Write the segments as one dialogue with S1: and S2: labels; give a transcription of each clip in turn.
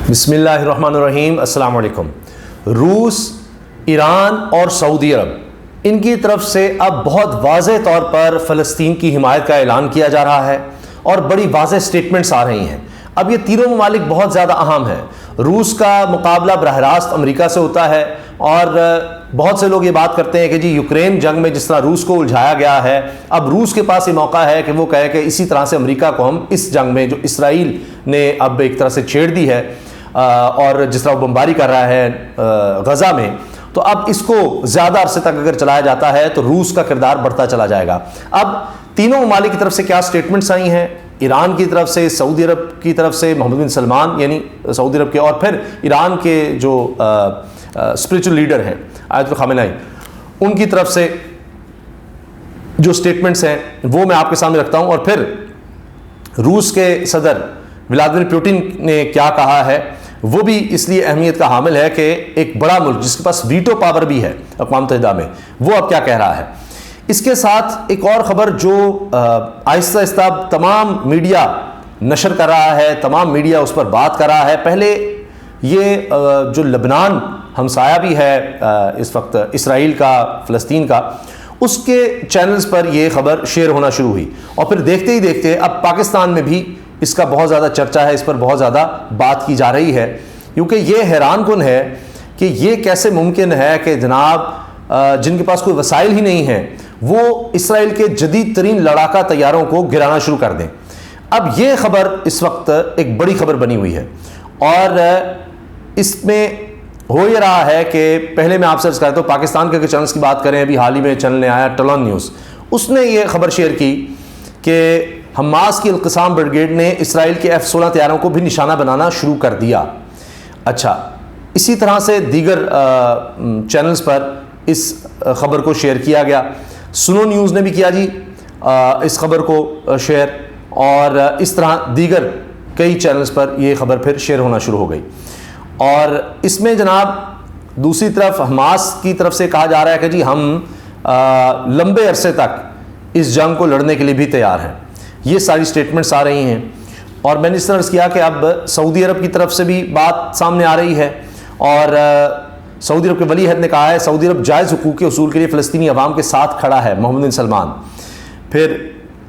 S1: بسم اللہ الرحمن الرحیم۔ السلام علیکم۔ روس، ایران اور سعودی عرب، ان کی طرف سے اب بہت واضح طور پر فلسطین کی حمایت کا اعلان کیا جا رہا ہے اور بڑی واضح سٹیٹمنٹس آ رہی ہیں۔ اب یہ تینوں ممالک بہت زیادہ اہم ہیں۔ روس کا مقابلہ براہ راست امریکہ سے ہوتا ہے اور بہت سے لوگ یہ بات کرتے ہیں کہ جی یوکرین جنگ میں جس طرح روس کو الجھایا گیا ہے، اب روس کے پاس یہ موقع ہے کہ وہ کہے کہ اسی طرح سے امریکہ کو ہم اس جنگ میں جو اسرائیل نے اب ایک طرح سے چھیڑ دی ہے اور جس طرح وہ بمباری کر رہا ہے غزہ میں، تو اب اس کو زیادہ عرصے تک اگر چلایا جاتا ہے تو روس کا کردار بڑھتا چلا جائے گا۔ اب تینوں ممالک کی طرف سے کیا سٹیٹمنٹس آئی ہیں، ایران کی طرف سے، سعودی عرب کی طرف سے محمد بن سلمان یعنی سعودی عرب کے، اور پھر ایران کے جو اسپریچول لیڈر ہیں آیت اللہ خامنہ ای، ان کی طرف سے جو سٹیٹمنٹس ہیں وہ میں آپ کے سامنے رکھتا ہوں، اور پھر روس کے صدر ولادیمیر پوٹن نے کیا کہا ہے وہ بھی اس لیے اہمیت کا حامل ہے کہ ایک بڑا ملک جس کے پاس ویٹو پاور بھی ہے اقوام متحدہ میں، وہ اب کیا کہہ رہا ہے۔ اس کے ساتھ ایک اور خبر جو آہستہ آہستہ تمام میڈیا نشر کر رہا ہے، تمام میڈیا اس پر بات کر رہا ہے۔ پہلے یہ جو لبنان ہمسایہ بھی ہے اس وقت اسرائیل کا، فلسطین کا، اس کے چینلز پر یہ خبر شیئر ہونا شروع ہوئی، اور پھر دیکھتے ہی دیکھتے اب پاکستان میں بھی اس کا بہت زیادہ چرچا ہے، اس پر بہت زیادہ بات کی جا رہی ہے، کیونکہ یہ حیران کن ہے کہ یہ کیسے ممکن ہے کہ جناب جن کے پاس کوئی وسائل ہی نہیں ہیں وہ اسرائیل کے جدید ترین لڑاکا طیاروں کو گرانا شروع کر دیں۔ اب یہ خبر اس وقت ایک بڑی خبر بنی ہوئی ہے، اور اس میں ہو یہ رہا ہے کہ پہلے میں آپ سے عرض کرتا ہوں، پاکستان کے چینلز کی بات کریں، ابھی حال ہی میں چینل نے آیا ٹلون نیوز، اس نے یہ خبر شیئر کی کہ حماس کی القسام بریگیڈ نے اسرائیل کے F-16 طیاروں کو بھی نشانہ بنانا شروع کر دیا۔ اچھا، اسی طرح سے دیگر چینلز پر اس خبر کو شیئر کیا گیا۔ سنو نیوز نے بھی کیا جی اس خبر کو شیئر، اور اس طرح دیگر کئی چینلز پر یہ خبر پھر شیئر ہونا شروع ہو گئی۔ اور اس میں جناب دوسری طرف حماس کی طرف سے کہا جا رہا ہے کہ جی ہم لمبے عرصے تک اس جنگ کو لڑنے کے لیے بھی تیار ہیں۔ یہ ساری سٹیٹمنٹس آ رہی ہیں، اور میں نے اس طرح کیا کہ اب سعودی عرب کی طرف سے بھی بات سامنے آ رہی ہے، اور سعودی عرب کے ولی عہد نے کہا ہے سعودی عرب جائز حقوق کے اصول کے لیے فلسطینی عوام کے ساتھ کھڑا ہے، محمد بن سلمان۔ پھر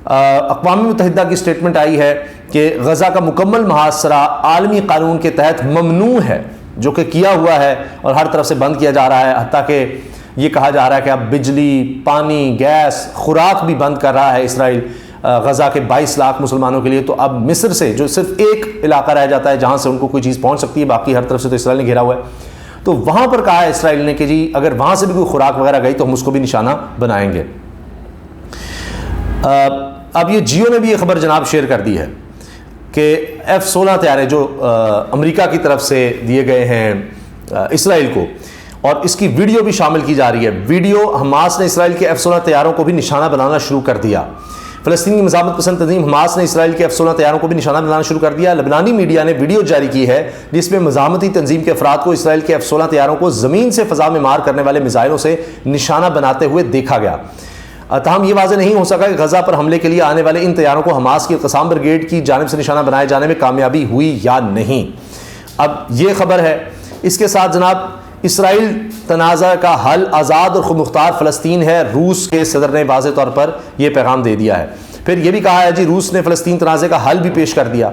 S1: اقوام متحدہ کی سٹیٹمنٹ آئی ہے کہ غزہ کا مکمل محاصرہ عالمی قانون کے تحت ممنوع ہے، جو کہ کیا ہوا ہے اور ہر طرف سے بند کیا جا رہا ہے، حتیٰ کہ یہ کہا جا رہا ہے کہ اب بجلی، پانی، گیس، خوراک بھی بند کر رہا ہے اسرائیل غزہ کے 22 لاکھ مسلمانوں کے لیے۔ تو اب مصر سے جو صرف ایک علاقہ رہ جاتا ہے جہاں سے ان کو کوئی چیز پہنچ سکتی ہے، باقی ہر طرف سے تو اسرائیل نے گھیرا ہوا ہے، تو وہاں پر کہا ہے اسرائیل نے کہ جی اگر وہاں سے بھی کوئی خوراک وغیرہ گئی تو ہم اس کو بھی نشانہ بنائیں گے۔ اب یہ جیو نے بھی یہ خبر جناب شیئر کر دی ہے کہ F-16 طیارے جو امریکہ کی طرف سے دیے گئے ہیں اسرائیل کو، اور اس کی ویڈیو بھی شامل کی جا رہی ہے۔ ویڈیو حماس نے اسرائیل کے F-16 طیاروں کو بھی نشانہ بنانا شروع کر دیا۔ فلسطین کی مزاحمت پسند تنظیم حماس نے اسرائیل کے F-16 طیاروں کو بھی نشانہ بنانا شروع کر دیا۔ لبنانی میڈیا نے ویڈیو جاری کی ہے جس میں مزاحمتی تنظیم کے افراد کو اسرائیل کے F-16 طیاروں کو زمین سے فضا میں مار کرنے والے میزائلوں سے نشانہ بناتے ہوئے دیکھا گیا۔ تاہم یہ واضح نہیں ہو سکا کہ غزہ پر حملے کے لیے آنے والے ان طیاروں کو حماس کی القسام بریگیڈ کی جانب سے نشانہ بنائے جانے میں کامیابی ہوئی یا نہیں۔ اب یہ خبر ہے۔ اس کے ساتھ جناب اسرائیل تنازع کا حل آزاد اور خود مختار فلسطین ہے، روس کے صدر نے واضح طور پر یہ پیغام دے دیا ہے۔ پھر یہ بھی کہا ہے جی روس نے فلسطین تنازع کا حل بھی پیش کر دیا،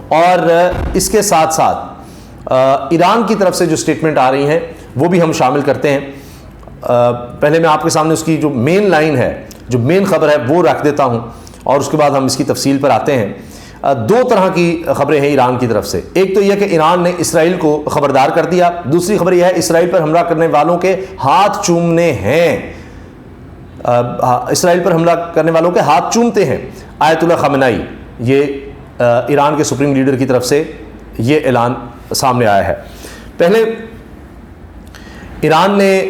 S1: اور اس کے ساتھ ساتھ ایران کی طرف سے جو سٹیٹمنٹ آ رہی ہیں وہ بھی ہم شامل کرتے ہیں۔ پہلے میں آپ کے سامنے اس کی جو مین لائن ہے، جو مین خبر ہے وہ رکھ دیتا ہوں، اور اس کے بعد ہم اس کی تفصیل پر آتے ہیں۔ دو طرح کی خبریں ہیں ایران کی طرف سے۔ ایک تو یہ کہ ایران نے اسرائیل کو خبردار کر دیا، دوسری خبر یہ ہے اسرائیل پر حملہ کرنے والوں کے ہاتھ چومنے ہیں، اسرائیل پر حملہ کرنے والوں کے ہاتھ چومتے ہیں آیت اللہ خامنہ ای۔ یہ ایران کے سپریم لیڈر کی طرف سے یہ اعلان سامنے آیا ہے۔ پہلے ایران نے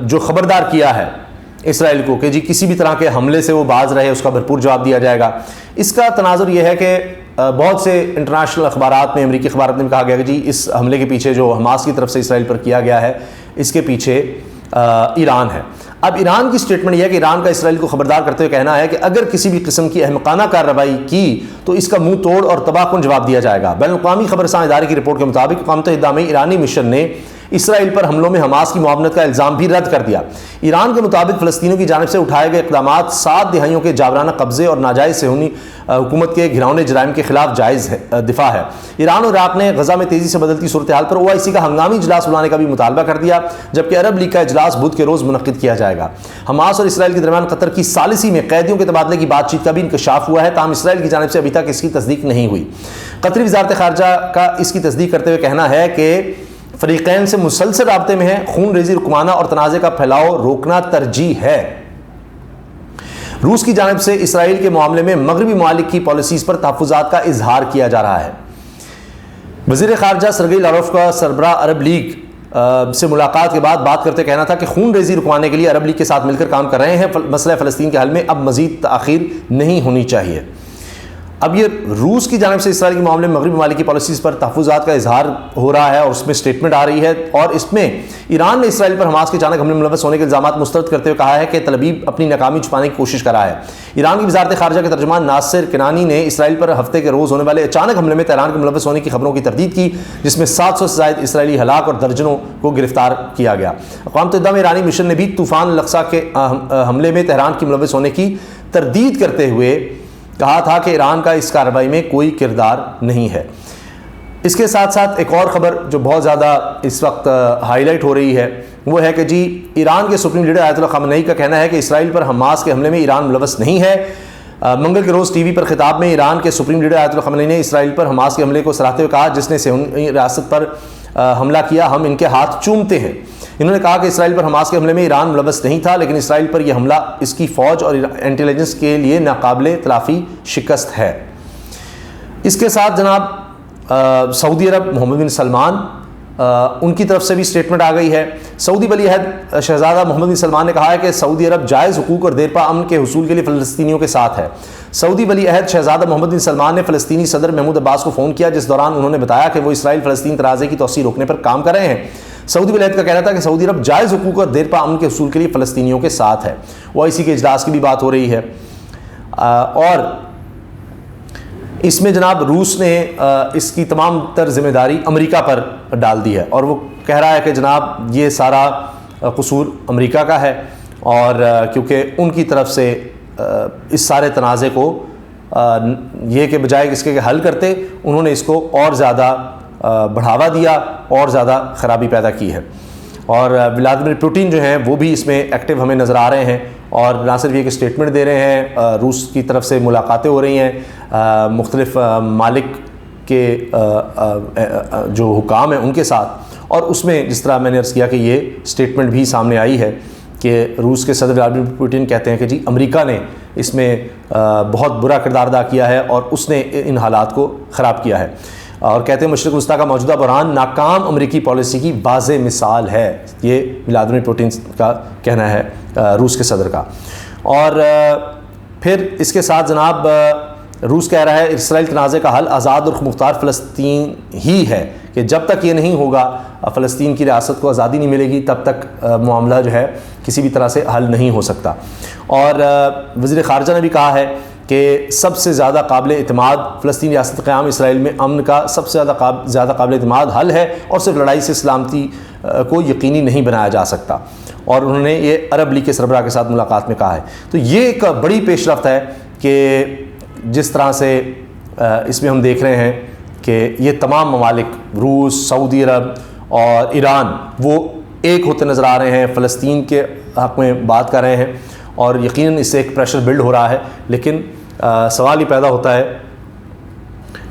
S1: جو خبردار کیا ہے اسرائیل کو کہ جی کسی بھی طرح کے حملے سے وہ باز رہے، اس کا بھرپور جواب دیا جائے گا۔ اس کا تناظر یہ ہے کہ بہت سے انٹرنیشنل اخبارات میں، امریکی اخبارات میں کہا گیا کہ جی اس حملے کے پیچھے جو حماس کی طرف سے اسرائیل پر کیا گیا ہے، اس کے پیچھے ایران ہے۔ اب ایران کی سٹیٹمنٹ یہ ہے کہ ایران کا اسرائیل کو خبردار کرتے ہوئے کہنا ہے کہ اگر کسی بھی قسم کی احمقانہ کارروائی کی تو اس کا منہ توڑ اور تباہ کن جواب دیا جائے گا۔ بین الاقوامی خبر رساں ادارے کی رپورٹ کے مطابق اقوام متحدہ میں ایرانی مشن نے اسرائیل پر حملوں میں حماس کی معاونت کا الزام بھی رد کر دیا۔ ایران کے مطابق فلسطینیوں کی جانب سے اٹھائے گئے اقدامات 7 دہائیوں کے جابرانہ قبضے اور ناجائز صہیونی حکومت کے گھراؤنے جرائم کے خلاف جائز دفاع ہے۔ ایران اور عراق نے غزہ میں تیزی سے بدلتی صورتحال پر OIC کا ہنگامی اجلاس بلانے کا بھی مطالبہ کر دیا، جبکہ عرب لیگ کا اجلاس بدھ کے روز منعقد کیا جائے گا۔ حماس اور اسرائیل کے درمیان قطر کی ثالثی میں قیدیوں کے تبادلے کی بات چیت کا بھی انکشاف ہوا ہے، تاہم اسرائیل کی جانب سے ابھی تک اس کی تصدیق نہیں ہوئی۔ قطری وزارت خارجہ کا اس کی تصدیق کرتے ہوئے کہنا ہے کہ فریقین سے مسلسل رابطے میں ہیں، خون ریزی رکوانا اور تنازع کا پھیلاؤ روکنا ترجیح ہے۔ روس کی جانب سے اسرائیل کے معاملے میں مغربی ممالک کی پالیسیز پر تحفظات کا اظہار کیا جا رہا ہے۔ وزیر خارجہ سرگئی لاروف کا سربراہ عرب لیگ سے ملاقات کے بعد بات کرتے کہنا تھا کہ خون ریزی رکوانے کے لیے عرب لیگ کے ساتھ مل کر کام کر رہے ہیں، مسئلہ فلسطین کے حل میں اب مزید تاخیر نہیں ہونی چاہیے۔ اب یہ روس کی جانب سے اسرائیل کے معاملے میں مغربی ممالک کی پالیسیز پر تحفظات کا اظہار ہو رہا ہے اور اس میں سٹیٹمنٹ آ رہی ہے، اور اس میں ایران نے اسرائیل پر حماس کے اچانک حملے میں ملوث ہونے کے الزامات مسترد کرتے ہوئے کہا ہے کہ تل ابیب اپنی ناکامی چھپانے کی کوشش کر رہا ہے۔ ایران کی وزارت خارجہ کے ترجمان ناصر کنانی نے اسرائیل پر ہفتے کے روز ہونے والے اچانک حملے میں تہران کے ملوث ہونے کی خبروں کی تردید کی، جس میں 700 سے زائد اسرائیلی ہلاک اور درجنوں کو گرفتار کیا گیا۔ اقوام متحدہ میں ایرانی مشن نے بھی طوفان الاقصی کے حملے میں تہران کی ملوث ہونے کی تردید کرتے ہوئے کہا تھا کہ ایران کا اس کارروائی میں کوئی کردار نہیں ہے۔ اس کے ساتھ ساتھ ایک اور خبر جو بہت زیادہ اس وقت ہائی لائٹ ہو رہی ہے وہ ہے کہ جی ایران کے سپریم لیڈر آیت اللہ خامنئی کا کہنا ہے کہ اسرائیل پر حماس کے حملے میں ایران ملوث نہیں ہے۔ منگل کے روز ٹی وی پر خطاب میں ایران کے سپریم لیڈر آیت اللہ خامنئی نے اسرائیل پر حماس کے حملے کو سراہتے ہوئے کہا، جس نے صہیونی ریاست پر حملہ کیا ہم ان کے ہاتھ چومتے ہیں۔ انہوں نے کہا کہ اسرائیل پر حماس کے حملے میں ایران ملوث نہیں تھا، لیکن اسرائیل پر یہ حملہ اس کی فوج اور انٹیلیجنس کے لیے ناقابل تلافی شکست ہے۔ اس کے ساتھ جناب سعودی عرب محمد بن سلمان ان کی طرف سے بھی سٹیٹمنٹ آ گئی ہے۔ سعودی ولی عہد شہزادہ محمد بن سلمان نے کہا ہے کہ سعودی عرب جائز حقوق اور دیرپا امن کے حصول کے لیے فلسطینیوں کے ساتھ ہے۔ سعودی ولی عہد شہزادہ محمد بن سلمان نے فلسطینی صدر محمود عباس کو فون کیا، جس دوران انہوں نے بتایا کہ وہ اسرائیل فلسطین تنازع کی توسیع روکنے پر کام کر رہے ہیں۔ سعودی ولی عہد کا کہنا تھا کہ سعودی عرب جائز حقوق اور دیرپا امن کے حصول کے لیے فلسطینیوں کے ساتھ ہے۔ OIC کے اجلاس کی بھی بات ہو رہی ہے، اور اس میں جناب روس نے اس کی تمام تر ذمہ داری امریکہ پر ڈال دی ہے، اور وہ کہہ رہا ہے کہ جناب یہ سارا قصور امریکہ کا ہے، اور کیونکہ ان کی طرف سے اس سارے تنازع کو یہ کہ بجائے اس کے کہ حل کرتے، انہوں نے اس کو اور زیادہ بڑھاوا دیا اور زیادہ خرابی پیدا کی ہے۔ اور ولادیمیر پوٹن جو ہیں وہ بھی اس میں ایکٹیو ہمیں نظر آ رہے ہیں، اور نہ صرف یہ کہ اسٹیٹمنٹ دے رہے ہیں، روس کی طرف سے ملاقاتیں ہو رہی ہیں، مختلف ممالک کے جو حکام ہیں ان کے ساتھ، اور اس میں جس طرح میں نے عرض کیا کہ یہ اسٹیٹمنٹ بھی سامنے آئی ہے کہ روس کے صدر ولادیمیر پوٹن کہتے ہیں کہ جی امریکہ نے اس میں بہت برا کردار ادا کیا ہے اور اس نے ان حالات کو خراب کیا ہے، اور کہتے ہیں مشرق وسطیٰ کا موجودہ بحران ناکام امریکی پالیسی کی واضح مثال ہے۔ یہ ولادیمیر پوٹن کا کہنا ہے، روس کے صدر کا۔ اور پھر اس کے ساتھ جناب روس کہہ رہا ہے اسرائیل تنازع کا حل آزاد اور مختار فلسطین ہی ہے، کہ جب تک یہ نہیں ہوگا، فلسطین کی ریاست کو آزادی نہیں ملے گی، تب تک معاملہ جو ہے کسی بھی طرح سے حل نہیں ہو سکتا۔ اور وزیر خارجہ نے بھی کہا ہے کہ سب سے زیادہ قابل اعتماد فلسطین ریاست قیام اسرائیل میں امن کا سب سے زیادہ قابل اعتماد حل ہے، اور صرف لڑائی سے سلامتی کو یقینی نہیں بنایا جا سکتا، اور انہوں نے یہ عرب لیگ کے سربراہ کے ساتھ ملاقات میں کہا ہے۔ تو یہ ایک بڑی پیش رفت ہے کہ جس طرح سے اس میں ہم دیکھ رہے ہیں کہ یہ تمام ممالک روس، سعودی عرب اور ایران وہ ایک ہوتے نظر آ رہے ہیں، فلسطین کے حق میں بات کر رہے ہیں، اور یقیناً اس سے ایک پریشر بلڈ ہو رہا ہے، لیکن سوال یہ پیدا ہوتا ہے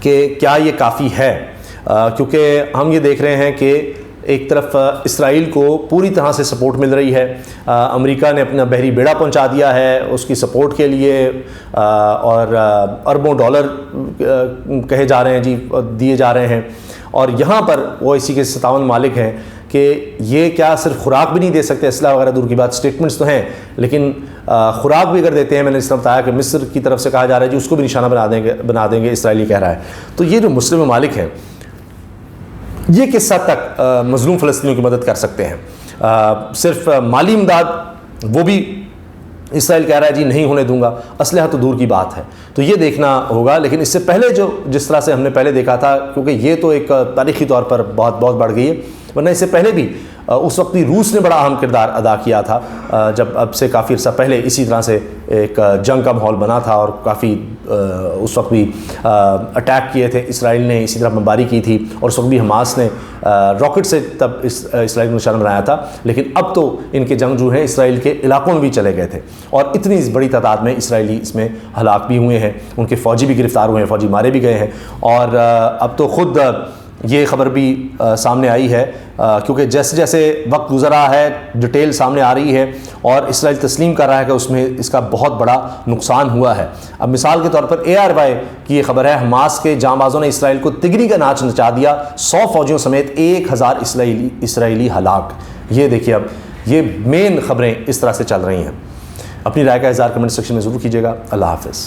S1: کہ کیا یہ کافی ہے، کیونکہ ہم یہ دیکھ رہے ہیں کہ ایک طرف اسرائیل کو پوری طرح سے سپورٹ مل رہی ہے، امریکہ نے اپنا بحری بیڑا پہنچا دیا ہے اس کی سپورٹ کے لیے، اور اربوں ڈالر کہے جا رہے ہیں جی دیے جا رہے ہیں، اور یہاں پر OIC کے 57 ممالک ہیں کہ یہ کیا صرف خوراک بھی نہیں دے سکتے، اسلحہ وغیرہ دور کی بات، اسٹیٹمنٹس تو ہیں، لیکن خوراک بھی اگر دیتے ہیں، میں نے اس طرح بتایا کہ مصر کی طرف سے کہا جا رہا ہے جی اس کو بھی نشانہ بنا دیں گے اسرائیلی کہہ رہا ہے۔ تو یہ جو مسلم ممالک ہیں یہ کس حد تک مظلوم فلسطینیوں کی مدد کر سکتے ہیں؟ صرف مالی امداد وہ بھی اسرائیل کہہ رہا ہے جی نہیں ہونے دوں گا، اسلحہ تو دور کی بات ہے، تو یہ دیکھنا ہوگا۔ لیکن اس سے پہلے جس طرح سے ہم نے پہلے دیکھا تھا، کیونکہ یہ تو ایک تاریخی طور پر بہت بڑھ گئی ہے، ورنہ اس سے پہلے بھی اس وقت بھی روس نے بڑا اہم کردار ادا کیا تھا، جب اب سے کافی عرصہ پہلے اسی طرح سے ایک جنگ کا ماحول بنا تھا اور کافی اس وقت بھی اٹیک کیے تھے اسرائیل نے، اسی طرح بمباری کی تھی، اور اس وقت بھی حماس نے راکٹ سے تب اسرائیل کو نشانہ بنایا تھا۔ لیکن اب تو ان کے جنگجو ہیں اسرائیل کے علاقوں میں بھی چلے گئے تھے، اور اتنی بڑی تعداد میں اسرائیلی اس میں ہلاک بھی ہوئے ہیں، ان کے فوجی بھی گرفتار ہوئے ہیں، فوجی مارے بھی گئے ہیں۔ اور اب تو خود یہ خبر بھی سامنے آئی ہے، کیونکہ جیسے جیسے وقت گزر رہا ہے ڈیٹیل سامنے آ رہی ہے اور اسرائیل تسلیم کر رہا ہے کہ اس میں اس کا بہت بڑا نقصان ہوا ہے۔ اب مثال کے طور پر ARY کی یہ خبر ہے، حماس کے جاں بازوں نے اسرائیل کو تگنی کا ناچ نچا دیا، 100 فوجیوں سمیت 1000 اسرائیلی ہلاک۔ یہ دیکھیے، اب یہ مین خبریں اس طرح سے چل رہی ہیں۔ اپنی رائے کا اظہار کمنٹ سیکشن میں ضرور کیجیے گا۔ اللہ حافظ۔